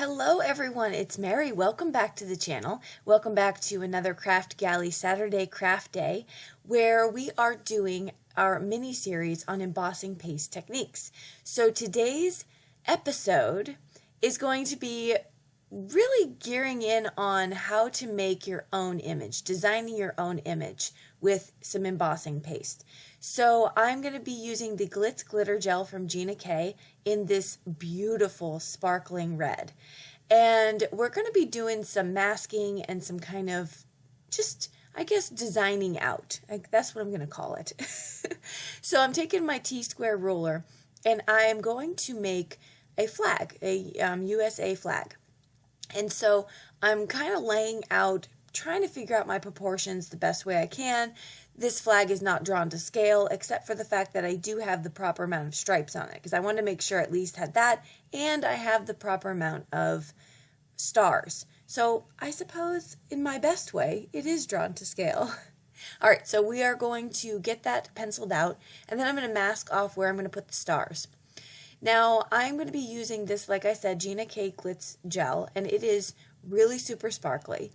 Hello everyone, it's Mary. Welcome back to the channel. Welcome back to another Kraftgali Saturday Craft Day where we are doing our mini series on embossing paste techniques. So today's episode is going to be really gearing in on how to make your own image, designing your own image with some embossing paste. So I'm going to be using the Glitz glitter gel from Gina in this beautiful sparkling red. And we're going to be doing some masking and some kind of just, I guess, designing out. That's what I'm going to call it. So I'm taking my T-square ruler and I am going to make a flag, a USA flag. And so I'm kind of laying out, trying to figure out my proportions the best way I can. This flag is not drawn to scale, except for the fact that I do have the proper amount of stripes on it, because I wanted to make sure I at least had that, and I have the proper amount of stars. So I suppose in my best way, it is drawn to scale. All right, so we are going to get that penciled out, and then I'm going to mask off where I'm going to put the stars. Now, I'm going to be using this, like I said, Gina Glitz gel, and it is really super sparkly.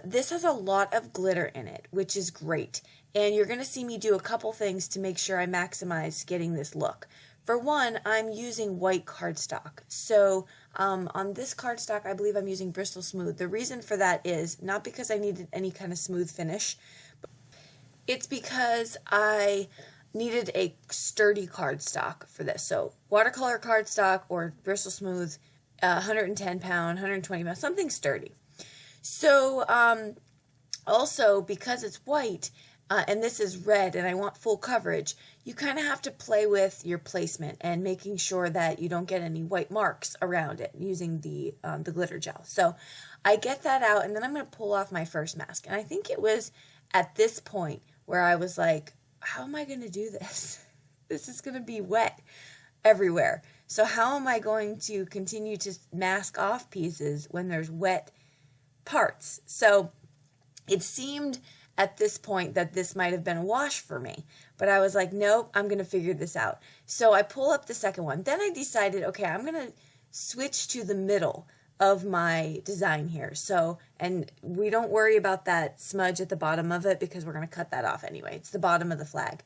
This has a lot of glitter in it, which is great. And you're going to see me do a couple things to make sure I maximize getting this look. For one, I'm using white cardstock. So on this cardstock, I believe I'm using Bristol Smooth. The reason for that is not because I needed any kind of smooth finish. It's because I needed a sturdy cardstock for this. So watercolor cardstock or Bristol Smooth, 110 pound, 120 pound, something sturdy. So also because it's white and this is red and I want full coverage, you kind of have to play with your placement and making sure that you don't get any white marks around it using the glitter gel. So I get that out and then I'm going to pull off my first mask. And I think it was at this point where I was like, how am I going to do this? This is going to be wet everywhere. So how am I going to continue to mask off pieces when there's wet parts? So it seemed at this point that this might have been a wash for me, but I was like, nope, I'm going to figure this out. So I pull up the second one. Then I decided, okay, I'm going to switch to the middle of my design here. So, and we don't worry about that smudge at the bottom of it because we're going to cut that off anyway. It's the bottom of the flag.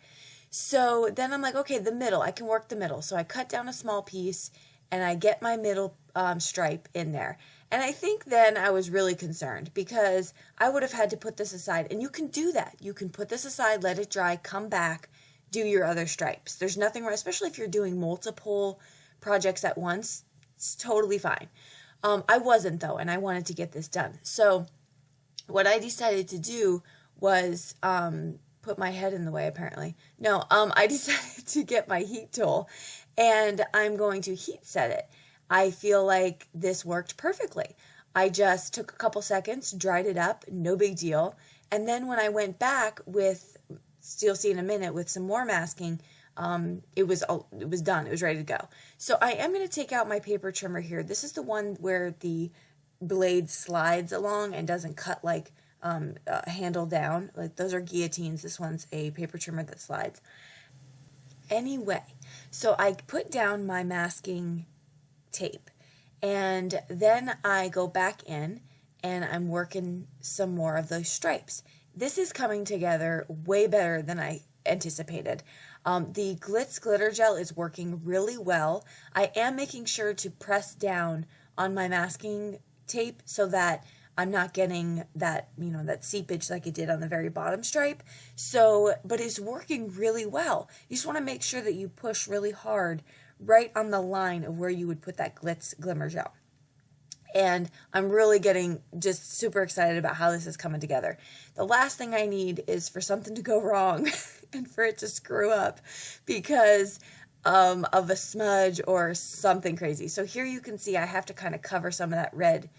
So then I'm like, okay, the middle, I can work the middle. So I cut down a small piece and I get my middle stripe in there. And I think then I was really concerned because I would have had to put this aside. And you can do that. You can put this aside, let it dry, come back, do your other stripes. There's nothing wrong, especially if you're doing multiple projects at once. It's totally fine. I wasn't though, and I wanted to get this done. So what I decided to do was put my head in the way apparently. No, I decided to get my heat tool and I'm going to heat set it. I feel like this worked perfectly. I just took a couple seconds, dried it up, no big deal. And then when I went back with, you'll see in a minute, with some more masking, it was done. It was ready to go. So I am going to take out my paper trimmer here. This is the one where the blade slides along and doesn't cut like a handle down. Like those are guillotines. This one's a paper trimmer that slides. Anyway, so I put down my masking tape and then I go back in and I'm working some more of those stripes. This is coming together way better than I anticipated. The Glitz glitter gel is working really well. I am making sure to press down on my masking tape so that I'm not getting that, that seepage like it did on the very bottom stripe. So, but it's working really well. You just want to make sure that you push really hard right on the line of where you would put that Glitz glimmer gel. And I'm really getting just super excited about how this is coming together. The last thing I need is for something to go wrong and for it to screw up because of a smudge or something crazy. So here you can see I have to kind of cover some of that red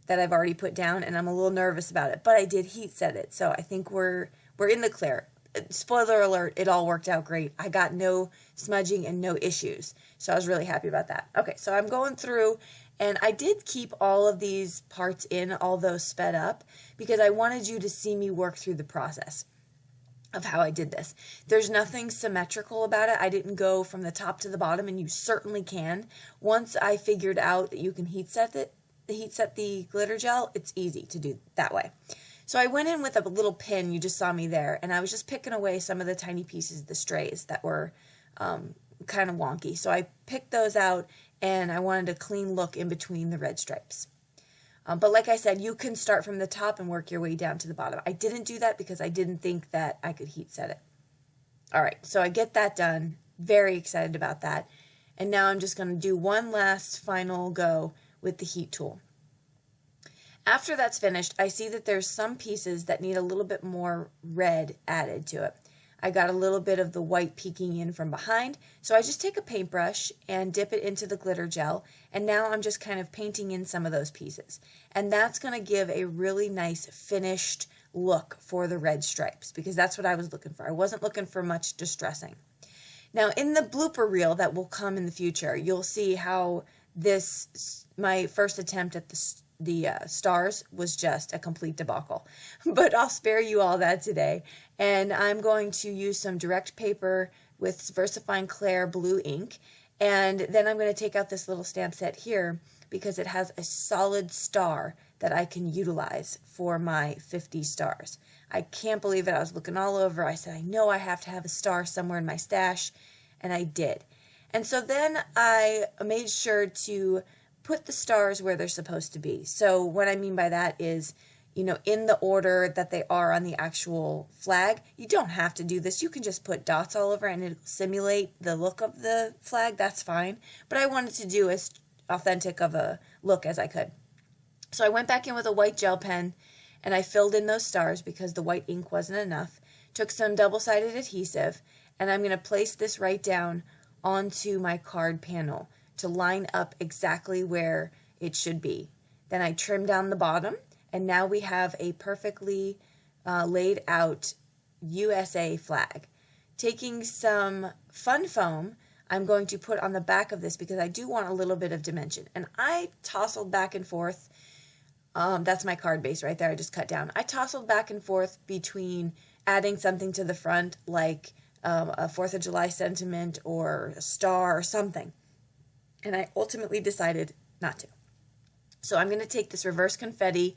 that I've already put down, and I'm a little nervous about it, but I did heat set it. So I think we're in the clear. Spoiler alert, it all worked out great. I got no smudging and no issues. So I was really happy about that. Okay, so I'm going through, and I did keep all of these parts in, all those sped up, because I wanted you to see me work through the process. of how I did this. There's nothing symmetrical about it. I didn't go from the top to the bottom, and you certainly can. Once I figured out that you can heat set the glitter gel, it's easy to do that way. So I went in with a little pin, you just saw me there, and I was just picking away some of the tiny pieces, the strays that were kind of wonky. So I picked those out, and I wanted a clean look in between the red stripes. But like I said, you can start from the top and work your way down to the bottom. I didn't do that because I didn't think that I could heat set it. All right, so I get that done. Very excited about that. And now I'm just going to do one last final go with the heat tool. After that's finished, I see that there's some pieces that need a little bit more red added to it. I got a little bit of the white peeking in from behind, so I just take a paintbrush and dip it into the glitter gel, and now I'm just kind of painting in some of those pieces. And that's going to give a really nice finished look for the red stripes, because that's what I was looking for. I wasn't looking for much distressing. Now, in the blooper reel that will come in the future, you'll see how my first attempt at the stars was just a complete debacle. But I'll spare you all that today. And I'm going to use some direct paper with Versafine Clair blue ink. And then I'm going to take out this little stamp set here because it has a solid star that I can utilize for my 50 stars. I can't believe it. I was looking all over. I said, I know I have to have a star somewhere in my stash. And I did. And so then I made sure to put the stars where they're supposed to be. So what I mean by that is, in the order that they are on the actual flag. You don't have to do this. You can just put dots all over and it'll simulate the look of the flag. That's fine. But I wanted to do as authentic of a look as I could. So I went back in with a white gel pen and I filled in those stars because the white ink wasn't enough. Took some double-sided adhesive, and I'm going to place this right down onto my card panel to line up exactly where it should be. Then I trim down the bottom, and now we have a perfectly laid out USA flag. Taking some fun foam, I'm going to put on the back of this because I do want a little bit of dimension. And I tousled back and forth. That's my card base right there I just cut down. I tousled back and forth between adding something to the front like a 4th of July sentiment or a star or something. And I ultimately decided not to. So I'm going to take this reverse confetti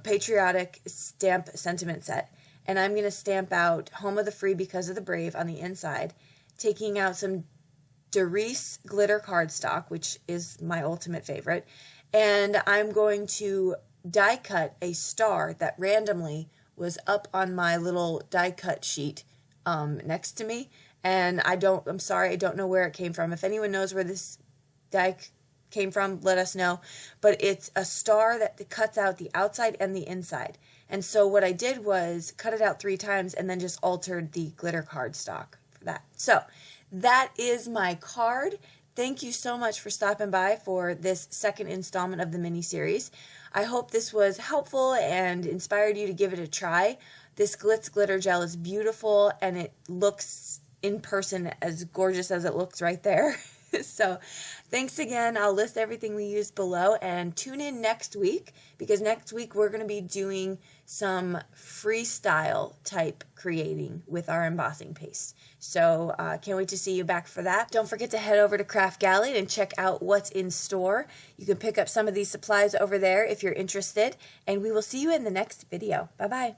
patriotic stamp sentiment set, and I'm going to stamp out Home of the Free because of the Brave on the inside, taking out some Darice glitter cardstock, which is my ultimate favorite, and I'm going to die cut a star that randomly was up on my little die cut sheet next to me. And I'm sorry, I don't know where it came from. If anyone knows where this die came from, let us know. But it's a star that cuts out the outside and the inside. And so what I did was cut it out 3 times and then just altered the glitter cardstock for that. So that is my card. Thank you so much for stopping by for this second installment of the mini-series. I hope this was helpful and inspired you to give it a try. This Glitz glitter gel is beautiful, and it looks in person as gorgeous as it looks right there. So thanks again. I'll list everything we used below, and tune in next week because next week we're going to be doing some freestyle type creating with our embossing paste. So can't wait to see you back for that. Don't forget to head over to Kraftgali and check out what's in store. You can pick up some of these supplies over there if you're interested, and we will see you in the next video. Bye-bye.